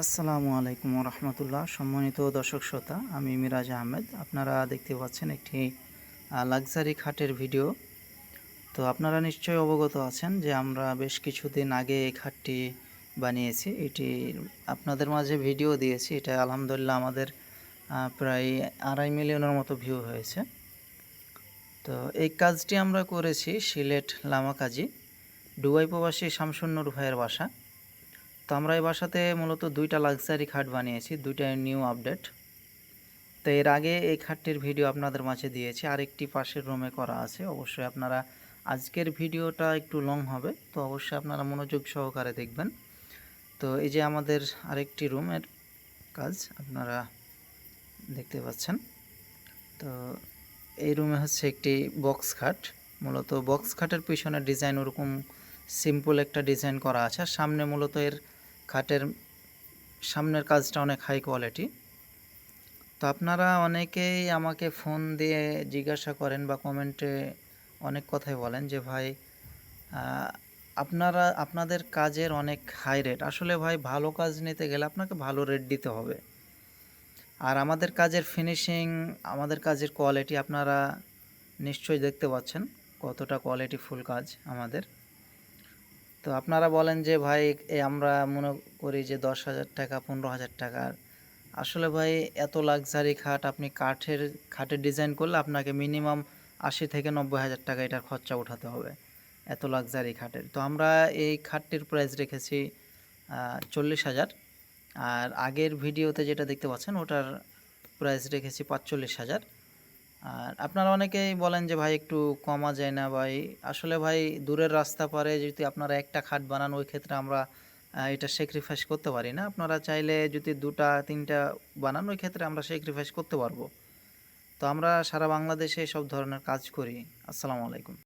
আসসালামু আলাইকুম রহমতুল্লাহ। সম্মানিত দর্শক শ্রোতা, আমি মিরাজ আহমেদ। আপনারা দেখতে পাচ্ছেন একটি লাক্সারি খাটের ভিডিও। তো আপনারা নিশ্চয়ই অবগত আছেন যে আমরা বেশ কিছুদিন আগে এই খাটটি বানিয়েছি। এটি আপনাদের মাঝে ভিডিও দিয়েছি। এটা আলহামদুলিল্লাহ আমাদের প্রায় 2.5 মিলিয়নের মতো ভিউ হয়েছে। তো এই কাজটি আমরা করেছি সিলেট লামাকাজি, দুবাই প্রবাসী শামসুন্নূর ভাইয়ের বাসা। তো আমরা এই বাসাতে মূলত 2টা লাক্সারি খাট বানিয়েছি, 2টা নিউ আপডেট। তো এর আগে এই খাটটির ভিডিও আপনাদের মাঝে দিয়েছি, আরেকটি পাশের রুমে করা আছে। অবশ্যই আপনারা আজকের ভিডিওটা একটু লং হবে, তো অবশ্যই আপনারা মনোযোগ সহকারে দেখবেন। তো এই যে আমাদের আরেকটি রুমের কাজ আপনারা দেখতে পাচ্ছেন। তো এই রুমে হচ্ছে একটি বক্স খাট। মূলত বক্স খাটের পিছনের ডিজাইন ওরকম সিম্পল একটা ডিজাইন করা আছে, আর সামনে মূলত এর খাটের সামনের কাজটা অনেক হাই কোয়ালিটি। তো আপনারা অনেকেই আমাকে ফোন দিয়ে জিজ্ঞাসা করেন বা কমেন্টে অনেক কথাই বলেন যে ভাই আপনাদের কাজের অনেক হাই রেট। আসলে ভাই, ভালো কাজ নিতে গেলে আপনাকে ভালো রেট দিতে হবে। আর আমাদের কাজের ফিনিশিং, আমাদের কাজের কোয়ালিটি আপনারা নিশ্চয়ই দেখতে পাচ্ছেন কতটা কোয়ালিটিফুল কাজ আমাদের। তো আপনারা বলেন যে ভাই আমরা মনে করি যে 10,000 টাকা 15,000 টাকার। আসলে ভাই, এত লাক্সারি খাট আপনি খাটের ডিজাইন করলে আপনাকে মিনিমাম 80 থেকে 90,000 টাকা এটার খরচা উঠাতে হবে, এত লাক্সারি খাটের। তো আমরা এই খাটটির প্রাইস রেখেছি 40,000। আর আগের ভিডিওতে যেটা দেখতে পাচ্ছেন ওটার প্রাইস রেখেছি 45,000। আর আপনারা অনেকেই বলেন যে ভাই একটু কমা যায় না ভাই। আসলে ভাই, দূরের রাস্তা পারে যদি আপনারা একটা খাট বানান, ওই ক্ষেত্রে আমরা এটা স্যাক্রিফাইস করতে পারি না। আপনারা চাইলে যদি 2টা 3টা বানান, ওই ক্ষেত্রে আমরা স্যাক্রিফাইস করতে পারবো। তো আমরা সারা বাংলাদেশে সব ধরনের কাজ করি। আসসালামু আলাইকুম।